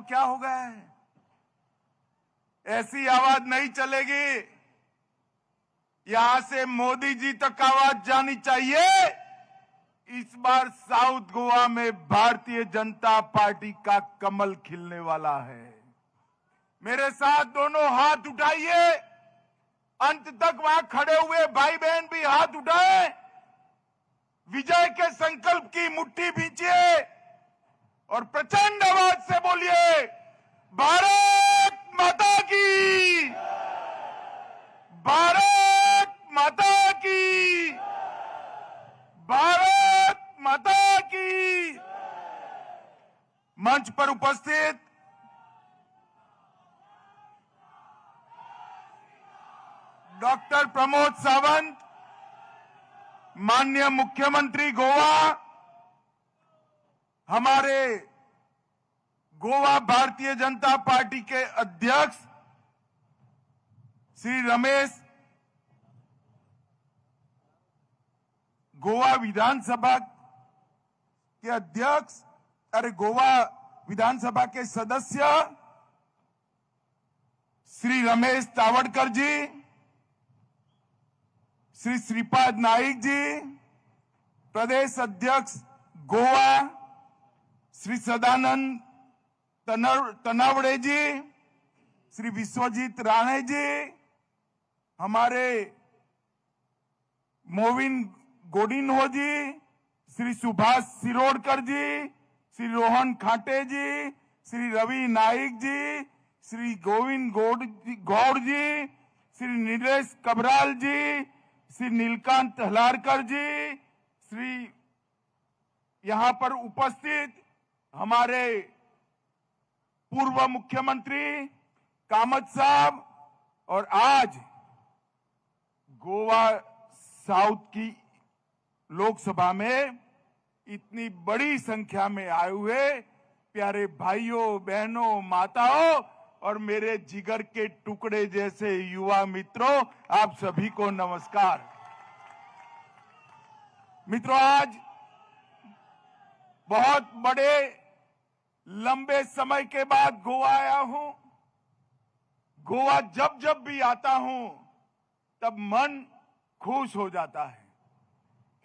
क्या हो गया है? ऐसी आवाज नहीं चलेगी। यहां से मोदी जी तक आवाज जानी चाहिए। इस बार साउथ गोवा में भारतीय जनता पार्टी का कमल खिलने वाला है। मेरे साथ दोनों हाथ उठाइए। अंत तक वहां खड़े हुए भाई बहन भी हाथ उठाए। विजय के संकल्प की मुट्ठी भींचिए और प्रचंड आवाज से बोलिए, भारत माता की, भारत माता की, भारत माता की। मंच पर उपस्थित डॉक्टर प्रमोद सावंत, माननीय मुख्यमंत्री गोवा, हमारे गोवा भारतीय जनता पार्टी के अध्यक्ष श्री रमेश, गोवा विधानसभा के अध्यक्ष, गोवा विधानसभा के सदस्य श्री रमेश तावड़कर जी, श्री श्रीपाद नाइक जी, प्रदेश अध्यक्ष गोवा श्री सदानंद तनावड़े जी, श्री विश्वजीत राणे जी, हमारे मोविन गोडिन्हो जी, श्री सुभाष सिरोडकर जी, श्री रोहन खाटे जी, श्री रवि नाइक जी, श्री गोविंद गौड़ जी, श्री नीलेश कबराल जी, श्री नीलकांत हलारकर जी, श्री यहां पर उपस्थित हमारे पूर्व मुख्यमंत्री कामत साहब और आज गोवा साउथ की लोकसभा में इतनी बड़ी संख्या में आए हुए प्यारे भाइयों बहनों माताओं और मेरे जिगर के टुकड़े जैसे युवा मित्रों, आप सभी को नमस्कार। मित्रों, आज बहुत बड़े लंबे समय के बाद गोवा आया हूं। गोवा जब जब भी आता हूं तब मन खुश हो जाता है,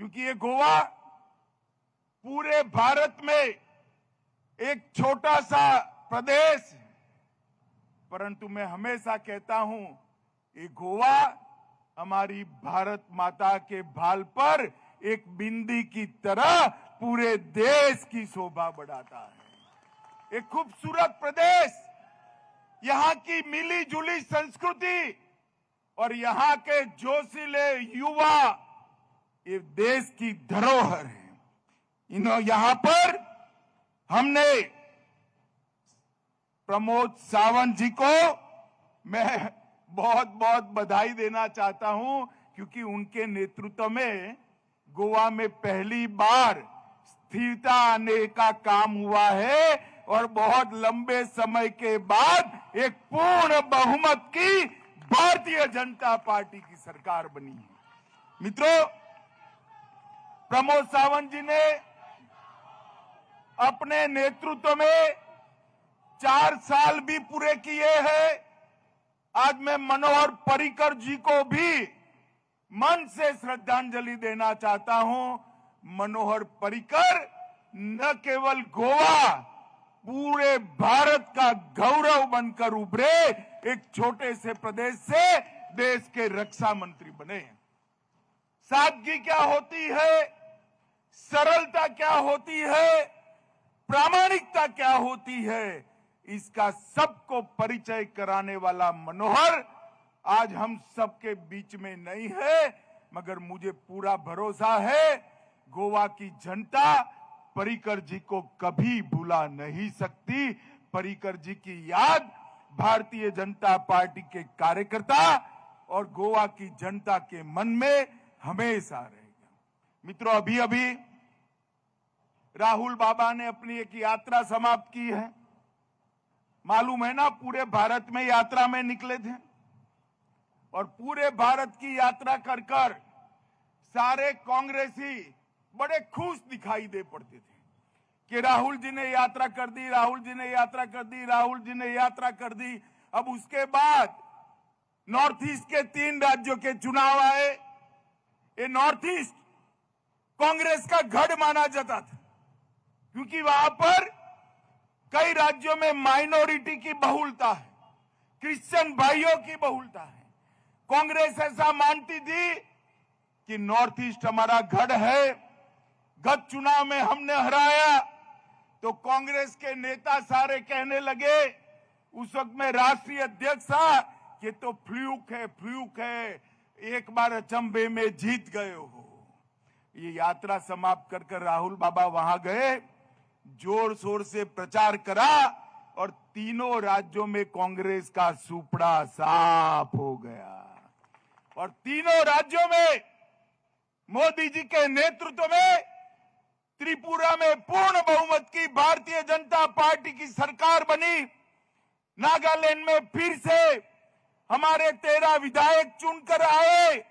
क्योंकि ये गोवा पूरे भारत में एक छोटा सा प्रदेश, परंतु मैं हमेशा कहता हूं ये गोवा हमारी भारत माता के भाल पर एक बिंदी की तरह पूरे देश की शोभा बढ़ाता है। एक खूबसूरत प्रदेश, यहां की मिली जुली संस्कृति और यहां के जोशीले युवा ये देश की धरोहर है। यहां पर हमने प्रमोद सावंत जी को मैं बहुत बहुत बधाई देना चाहता हूं, क्योंकि उनके नेतृत्व में गोवा में पहली बार स्थिरता आने का काम हुआ है और बहुत लंबे समय के बाद एक पूर्ण बहुमत की भारतीय जनता पार्टी की सरकार बनी है। मित्रों, प्रमोद सावंत जी ने अपने नेतृत्व में 4 साल भी पूरे किए हैं। आज मैं मनोहर पर्रिकर जी को भी मन से श्रद्धांजलि देना चाहता हूं। मनोहर पर्रिकर न केवल गोवा, पूरे भारत का गौरव बनकर उभरे, एक छोटे से प्रदेश से देश के रक्षा मंत्री बने। सादगी क्या होती है, सरलता क्या होती है, प्रामाणिकता क्या होती है, इसका सबको परिचय कराने वाला मनोहर आज हम सबके बीच में नहीं है, मगर मुझे पूरा भरोसा है गोवा की जनता पर्रिकर जी को कभी भुला नहीं सकती। पर्रिकर जी की याद भारतीय जनता पार्टी के कार्यकर्ता और गोवा की जनता के मन में हमेशा रहेगा। मित्रों, अभी अभी राहुल बाबा ने अपनी एक यात्रा समाप्त की है। मालूम है ना, पूरे भारत में यात्रा में निकले थे और पूरे भारत की यात्रा कर कर सारे कांग्रेसी बड़े खुश दिखाई दे पड़ते थे, कि राहुल जी ने यात्रा कर दी, राहुल जी ने यात्रा कर दी, राहुल जी ने यात्रा कर दी। अब उसके बाद नॉर्थ ईस्ट के 3 राज्यों के चुनाव आए। ये नॉर्थ ईस्ट कांग्रेस का गढ़ माना जाता था, क्योंकि वहां पर कई राज्यों में माइनॉरिटी की बहुलता है, क्रिश्चियन भाइयों की बहुलता है। कांग्रेस ऐसा मानती थी कि नॉर्थ ईस्ट हमारा गढ़ है। गत चुनाव में हमने हराया तो कांग्रेस के नेता सारे कहने लगे, उस वक्त में राष्ट्रीय अध्यक्ष था, कि तो फ्लूक है, एक बार अचंभे में जीत गए हो। ये यात्रा समाप्त कर राहुल बाबा वहां गए, जोर शोर से प्रचार करा और तीनों राज्यों में कांग्रेस का सुपड़ा साफ हो गया। और तीनों राज्यों में मोदी जी के नेतृत्व में त्रिपुरा में पूर्ण बहुमत की भारतीय जनता पार्टी की सरकार बनी। नागालैंड में फिर से हमारे 13 विधायक चुनकर आए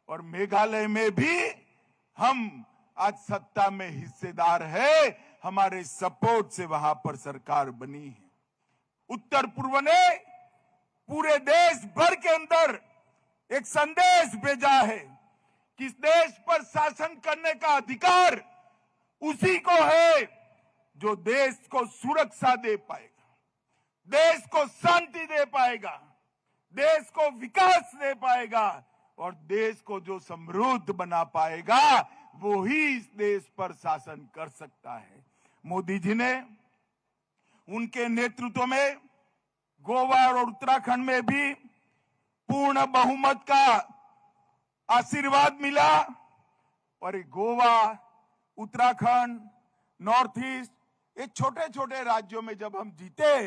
और मेघालय में भी हम आज सत्ता में हिस्सेदार है। हमारे सपोर्ट से वहां पर सरकार बनी है। उत्तर पूर्व ने पूरे देश भर के अंदर एक संदेश भेजा है कि इस देश पर शासन करने का अधिकार उसी को है जो देश को सुरक्षा दे पाएगा, देश को शांति दे पाएगा, देश को विकास दे पाएगा और देश को जो समृद्ध बना पाएगा वो ही इस देश पर शासन कर सकता है। मोदी जी ने उनके नेतृत्व में गोवा और उत्तराखंड में भी पूर्ण बहुमत का आशीर्वाद मिला। और गोवा, उत्तराखंड, नॉर्थ ईस्ट, ये छोटे छोटे राज्यों में जब हम जीते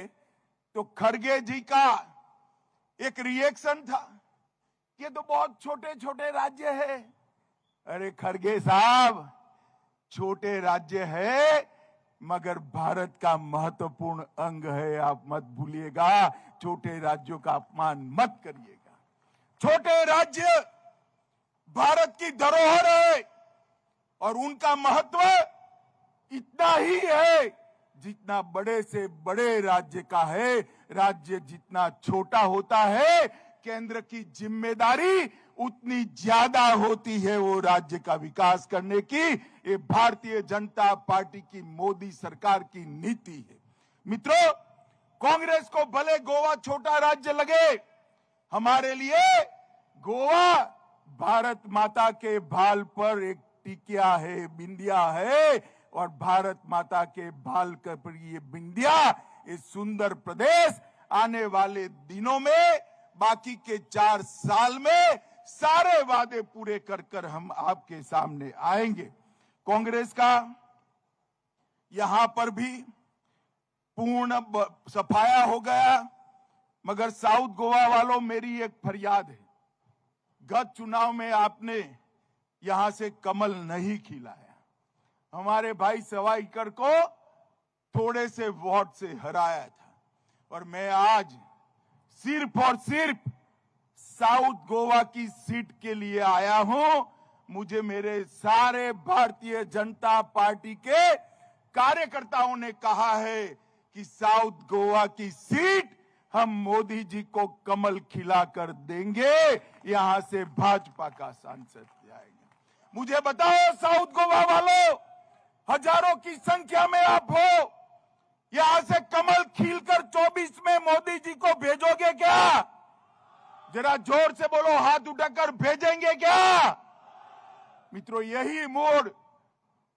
तो खड़गे जी का एक रिएक्शन था, ये तो बहुत छोटे छोटे राज्य है। अरे खड़गे साहब, छोटे राज्य है मगर भारत का महत्वपूर्ण अंग है, आप मत भूलिएगा। छोटे राज्यों का अपमान मत करिएगा। छोटे राज्य भारत की धरोहर है और उनका महत्व इतना ही है जितना बड़े से बड़े राज्य का है। राज्य जितना छोटा होता है, केंद्र की जिम्मेदारी उतनी ज्यादा होती है वो राज्य का विकास करने की। ये भारतीय जनता पार्टी की मोदी सरकार की नीति है। मित्रों, कांग्रेस को भले गोवा छोटा राज्य लगे, हमारे लिए गोवा भारत माता के भाल पर एक टिकिया है, बिंदिया है। और भारत माता के भाल पर ये बिंदिया, ये सुंदर प्रदेश आने वाले दिनों में, बाकी के 4 साल में सारे वादे पूरे कर हम आपके सामने आएंगे। कांग्रेस का यहां पर भी पूर्ण सफाया हो गया। मगर साउथ गोवा वालों, मेरी एक फरियाद है, गत चुनाव में आपने यहां से कमल नहीं खिलाया। हमारे भाई सवाईकर को थोड़े से वोट से हराया था और मैं आज सिर्फ और सिर्फ साउथ गोवा की सीट के लिए आया हूं। मुझे मेरे सारे भारतीय जनता पार्टी के कार्यकर्ताओं ने कहा है कि साउथ गोवा की सीट हम मोदी जी को कमल खिलाकर देंगे, यहां से भाजपा का सांसद जाएगा। मुझे बताओ साउथ गोवा वालों, हजारों की संख्या में आप हो, यहां से कमल खिलकर 24 में मोदी जी को भेजोगे क्या? जरा जोर से बोलो, हाथ उठाकर भेजेंगे क्या? मित्रों, यही मोड़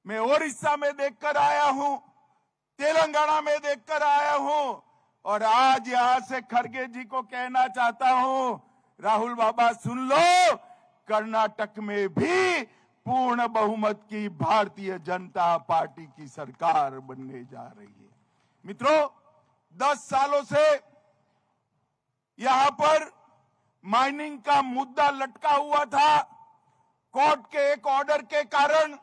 मैं ओडिशा में देखकर आया हूं, तेलंगाना में देखकर आया हूं और आज यहां से खड़गे जी को कहना चाहता हूं, राहुल बाबा सुन लो, कर्नाटक में भी पूर्ण बहुमत की भारतीय जनता पार्टी की सरकार बनने जा रही है। मित्रों, 10 सालों से यहां पर माइनिंग का मुद्दा लटका हुआ था। कोर्ट के एक ऑर्डर के कारण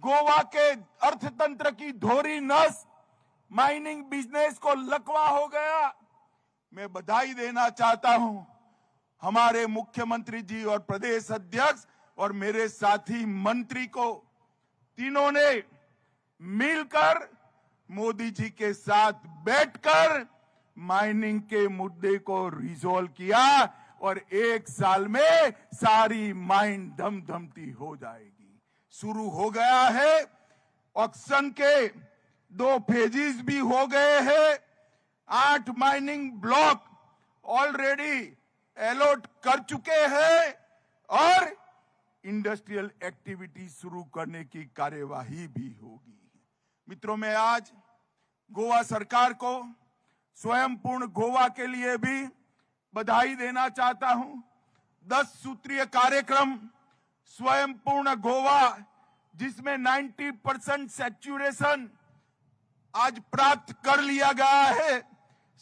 गोवा के अर्थतंत्र की धोरी नस माइनिंग बिजनेस को लकवा हो गया। मैं बधाई देना चाहता हूं हमारे मुख्यमंत्री जी और प्रदेश अध्यक्ष और मेरे साथी मंत्री को। तीनों ने मिलकर मोदी जी के साथ बैठकर माइनिंग के मुद्दे को रिजॉल्व किया और 1 साल में सारी माइन धमधमती हो जाएगी। शुरू हो गया है। ऑक्शन के 2 फेजेस भी हो गए हैं। 8 माइनिंग ब्लॉक ऑलरेडी अलॉट कर चुके हैं और इंडस्ट्रियल एक्टिविटी शुरू करने की कार्यवाही भी होगी। मित्रों, मैं आज गोवा सरकार को स्वयं पूर्ण गोवा के लिए भी बधाई देना चाहता हूं। 10 सूत्रीय कार्यक्रम स्वयं पूर्ण गोवा, जिसमें 90% सैचुरेशन आज प्राप्त कर लिया गया है।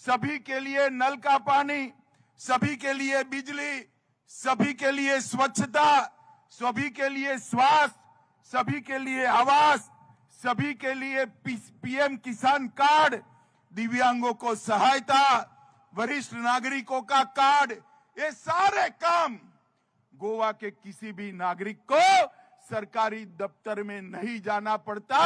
सभी के लिए नल का पानी, सभी के लिए बिजली, सभी के लिए स्वच्छता, सभी के लिए स्वास्थ्य, सभी के लिए आवास, सभी के लिए पीएम किसान कार्ड, दिव्यांगों को सहायता, वरिष्ठ नागरिकों का कार्ड, ये सारे काम गोवा के किसी भी नागरिक को सरकारी दफ्तर में नहीं जाना पड़ता।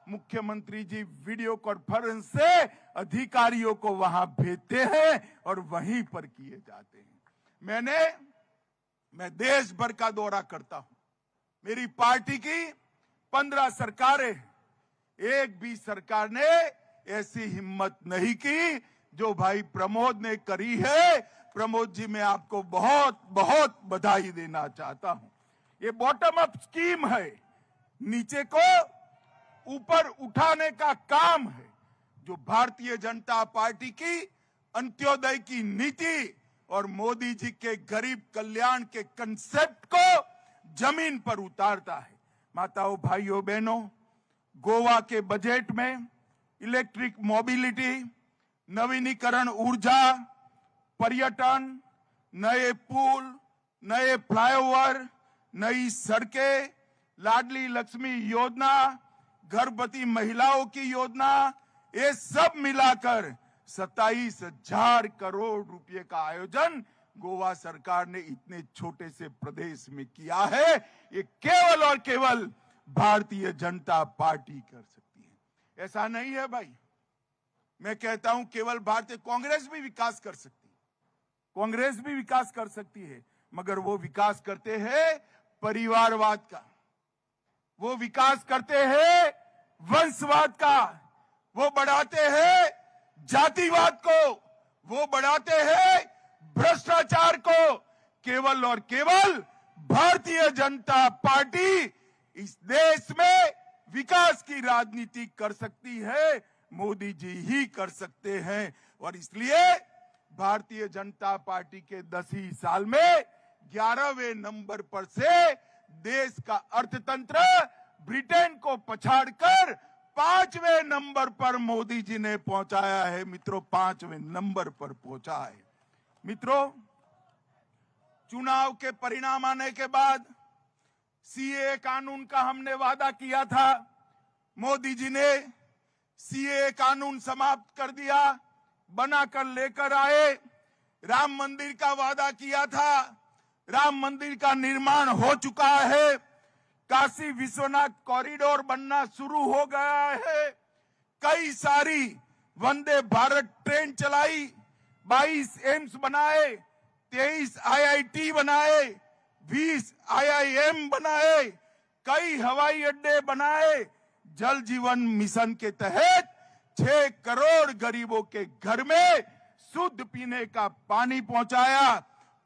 मुख्यमंत्री जी वीडियो कॉन्फ्रेंस से अधिकारियों को वहां भेजते हैं और वहीं पर किए जाते हैं। मैं देश भर का दौरा करता हूं। मेरी पार्टी की 15 सरकारें, एक भी सरकार ने ऐसी हिम्मत नहीं की जो भाई प्रमोद ने करी है। प्रमोद जी, मैं आपको बहुत बहुत बधाई देना चाहता हूं। ये बॉटम अप स्कीम है, नीचे को ऊपर उठाने का काम है। जो भारतीय जनता पार्टी की अंत्योदय की नीति और मोदी जी के गरीब कल्याण के कंसेप्ट को जमीन पर उतारता है। माताओं, भाइयों, बहनों, गोवा के बजट में इलेक्ट्रिक मोबिलिटी, नवीनीकरण ऊर्जा, पर्यटन, नए पुल, नए फ्लाईओवर, नई सड़कें, लाडली लक्ष्मी योजना, गर्भवती महिलाओं की योजना, ये सब मिलाकर 27,000 करोड़ रुपए का आयोजन गोवा सरकार ने इतने छोटे से प्रदेश में किया है। ये केवल और केवल भारतीय जनता पार्टी कर सकती है। ऐसा नहीं है भाई, मैं कहता हूं केवल भारतीय कांग्रेस भी विकास कर सकती है, कांग्रेस भी विकास कर सकती है, मगर वो विकास करते हैं परिवारवाद का, वो विकास करते हैं वंशवाद का, वो बढ़ाते हैं जातिवाद को, वो बढ़ाते हैं भ्रष्टाचार को। केवल और केवल भारतीय जनता पार्टी इस देश में विकास की राजनीति कर सकती है, मोदी जी ही कर सकते हैं। और इसलिए भारतीय जनता पार्टी के 10 ही साल में 11वें नंबर पर से देश का अर्थतंत्र ब्रिटेन को पछाड़कर 5वें नंबर पर मोदी जी ने पहुंचाया है। मित्रों, 5वें नंबर पर पहुंचा है। मित्रों, चुनाव के परिणाम आने के बाद सीए कानून का हमने वादा किया था, मोदी जी ने सीए कानून समाप्त कर दिया, बनाकर लेकर आए। राम मंदिर का वादा किया था, राम मंदिर का निर्माण हो चुका है। काशी विश्वनाथ कॉरिडोर बनना शुरू हो गया है। कई सारी वंदे भारत ट्रेन चलाई, 22 एम्स बनाए, 23 आईआईटी बनाए, 20 आईआईएम बनाए, कई हवाई अड्डे बनाए। जल जीवन मिशन के तहत 6 करोड़ गरीबों के घर में शुद्ध पीने का पानी पहुंचाया।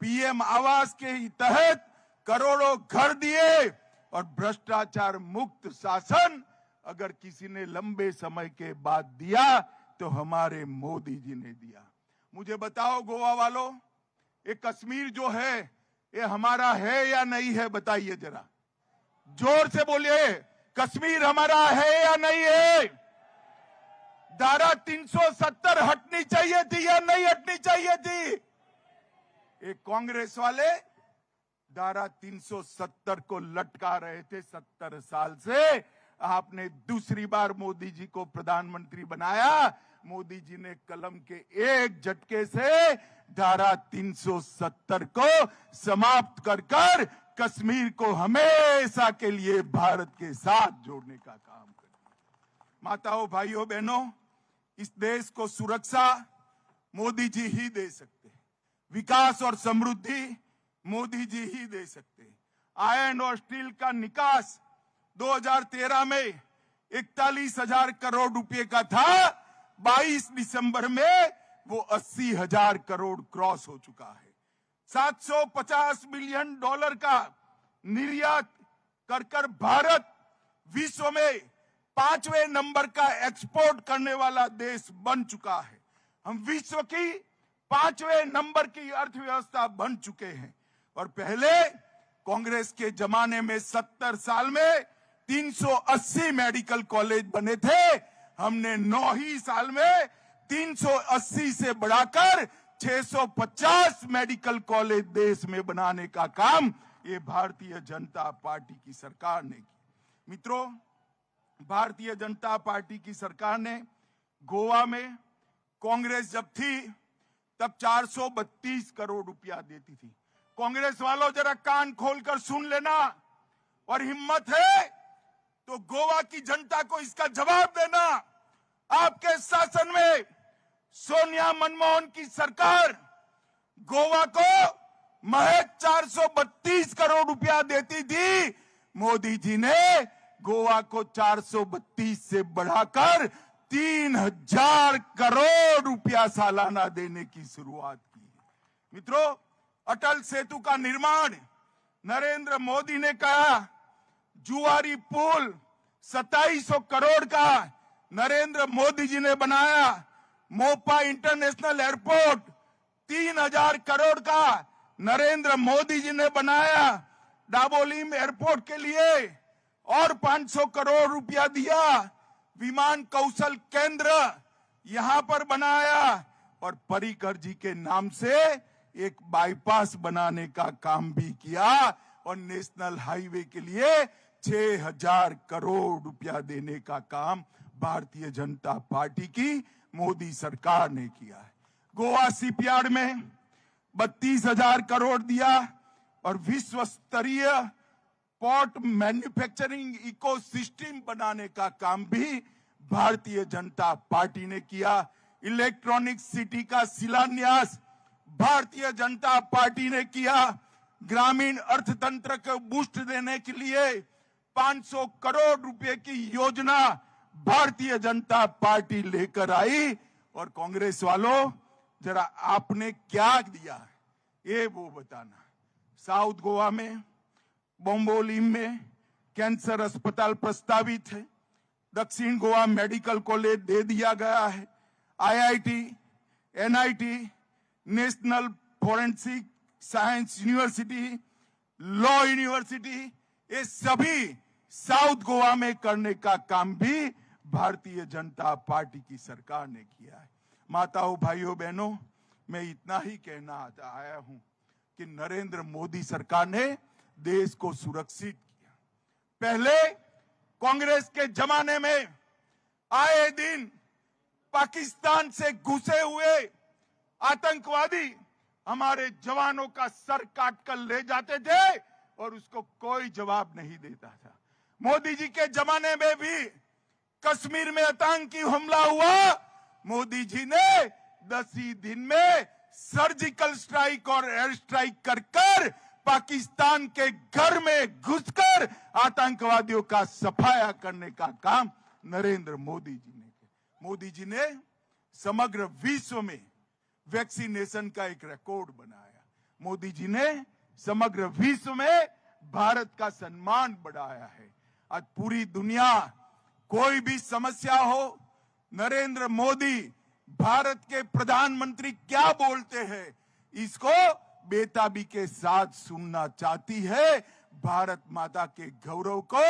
पीएम आवास के तहत करोड़ों घर दिए और भ्रष्टाचार मुक्त शासन अगर किसी ने लंबे समय के बाद दिया तो हमारे मोदी जी ने दिया। मुझे बताओ गोवा वालों, ये कश्मीर जो है ये हमारा है या नहीं है? बताइए जरा, जोर से बोलिए, कश्मीर हमारा है या नहीं है? धारा 370 हटनी चाहिए थी या नहीं हटनी चाहिए थी? एक कांग्रेस वाले धारा 370 को लटका रहे थे 70 साल से। आपने दूसरी बार मोदी जी को प्रधानमंत्री बनाया, मोदी जी ने कलम के एक झटके से धारा 370 को समाप्त कर कश्मीर को हमेशा के लिए भारत के साथ जोड़ने का काम कर दिया। माताओं, भाइयों, बहनों, इस देश को सुरक्षा मोदी जी ही दे सकते हैं। विकास और समृद्धि मोदी जी ही दे सकते हैं। आयरन और स्टील का निकास 2013 में 41,000 करोड़ रुपए का था। 22 दिसंबर में वो 80,000 करोड़ क्रॉस हो चुका है। 750 बिलियन डॉलर का निर्यात कर भारत विश्व में 5वें नंबर का एक्सपोर्ट करने वाला देश बन चुका है। हम विश्व की 5वें नंबर की अर्थव्यवस्था बन चुके हैं। और पहले कांग्रेस के जमाने में 70 साल में 380 मेडिकल कॉलेज बने थे। हमने 9 ही साल में 380 से बढ़ाकर 650 मेडिकल कॉलेज देश में बनाने का काम ये भारतीय जनता पार्टी की सरकार ने किया। मित्रों, भारतीय जनता पार्टी की सरकार ने गोवा में कांग्रेस जब थी तब 432 करोड़ रुपया देती थी। कांग्रेस वालों, जरा कान खोलकर सुन लेना, और हिम्मत है तो गोवा की जनता को इसका जवाब देना। आपके शासन में सोनिया मनमोहन की सरकार गोवा को महज 432 करोड़ रुपया देती थी। मोदी जी ने गोवा को 432 से बढ़ाकर 3,000 करोड़ रुपया सालाना देने की शुरुआत की। मित्रों, अटल सेतु का निर्माण नरेंद्र मोदी ने कहा। जुआरी पुल 2700 करोड़ का नरेंद्र मोदी जी ने बनाया। मोपा इंटरनेशनल एयरपोर्ट 3,000 करोड़ का नरेंद्र मोदी जी ने बनाया। डाबोलीम एयरपोर्ट के लिए और 500 करोड़ रुपया दिया। विमान कौशल केंद्र यहां पर बनाया और पर्रिकर जी के नाम से एक बाईपास बनाने का काम भी किया और नेशनल हाईवे के लिए 6,000 करोड़ रुपया देने का काम भारतीय जनता पार्टी की मोदी सरकार ने किया है। गोवा शिपयार्ड में 32,000 करोड़ दिया और विश्व स्तरीय पोर्ट मैन्युफैक्चरिंग इकोसिस्टम बनाने का काम भी भारतीय जनता पार्टी ने किया। इलेक्ट्रॉनिक सिटी का शिलान्यास भारतीय जनता पार्टी ने किया। ग्रामीण अर्थतंत्र को बूस्ट देने के लिए 500 करोड़ रुपए की योजना भारतीय जनता पार्टी लेकर आई। और कांग्रेस वालों, जरा आपने क्या दिया ये वो बताना। साउथ गोवा में बोम्बोलिम में कैंसर अस्पताल प्रस्तावित है। दक्षिण गोवा मेडिकल कॉलेज दे दिया गया है। IIT, NIT, national forensic science university, law university, ये सभी साउथ गोवा में करने का काम भी भारतीय जनता पार्टी की सरकार ने किया है। माताओं, भाइयों, बहनों, मैं इतना ही कहना आया हूं कि नरेंद्र मोदी सरकार ने देश को सुरक्षित किया। पहले कांग्रेस के जमाने में आए दिन पाकिस्तान से घुसे हुए आतंकवादी हमारे जवानों का सर काट कर ले जाते थे और उसको कोई जवाब नहीं देता था। मोदी जी के जमाने में भी कश्मीर में आतंकी हमला हुआ। मोदी जी ने 10 ही दिन में सर्जिकल स्ट्राइक और एयर स्ट्राइक कर पाकिस्तान के घर में घुसकर आतंकवादियों का सफाया करने का काम नरेंद्र मोदी जी ने किया। मोदी जी ने समग्र विश्व में वैक्सीनेशन का एक रिकॉर्ड बनाया। मोदी जी ने समग्र विश्व में भारत का सम्मान बढ़ाया है। आज पूरी दुनिया कोई भी समस्या हो, नरेंद्र मोदी भारत के प्रधानमंत्री क्या बोलते हैं इसको बेताबी के साथ सुनना चाहती है। भारत माता के गौरव को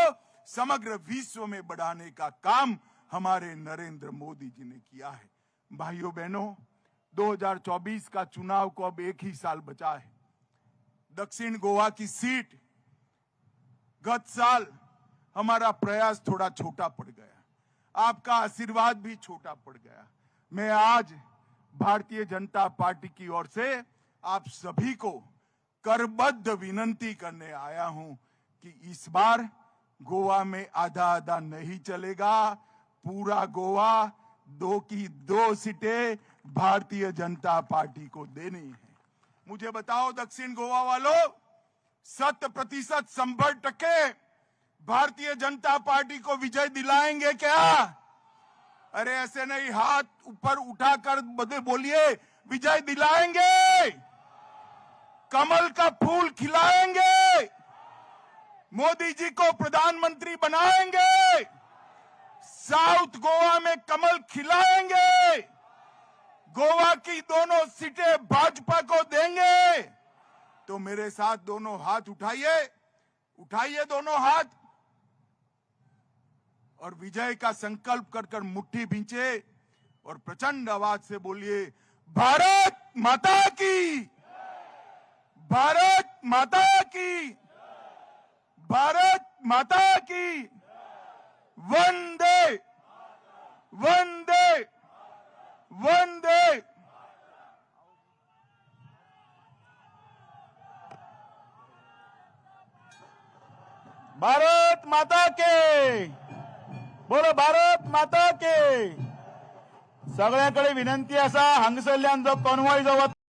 समग्र विश्व में बढ़ाने का काम हमारे नरेंद्र मोदी जी ने किया है। भाइयों बहनों, 2024 का चुनाव को अब 1 ही साल बचा है। दक्षिण गोवा की सीट गत साल हमारा प्रयास थोड़ा छोटा पड़ गया, आपका आशीर्वाद भी छोटा पड़ गया। मैं आज भारतीय जनता पार्टी की ओर से आप सभी को करबद्ध विनंती करने आया हूं कि इस बार गोवा में आधा आधा नहीं चलेगा। पूरा गोवा 2 की 2 सीटें भारतीय जनता पार्टी को देनी है। मुझे बताओ दक्षिण गोवा वालों, 100% 100% भारतीय जनता पार्टी को विजय दिलाएंगे क्या? अरे ऐसे नहीं, हाथ ऊपर उठाकर बोलिए, विजय दिलाएंगे, कमल का फूल खिलाएंगे, मोदी जी को प्रधानमंत्री बनाएंगे, साउथ गोवा में कमल खिलाएंगे, गोवा की दोनों सीटें भाजपा को देंगे। तो मेरे साथ दोनों हाथ उठाइए, उठाइए दोनों हाथ और विजय का संकल्प कर कर मुट्ठी भींचे और प्रचंड आवाज से बोलिए, भारत माता की, भारत माता की, भारत माता की, वंदे वंदे वंदे। भारत माता के, बोलो भारत माता के। सगळ्याकडे विनंती असा, हांगसरल्यान जो कॉन्वॉय जो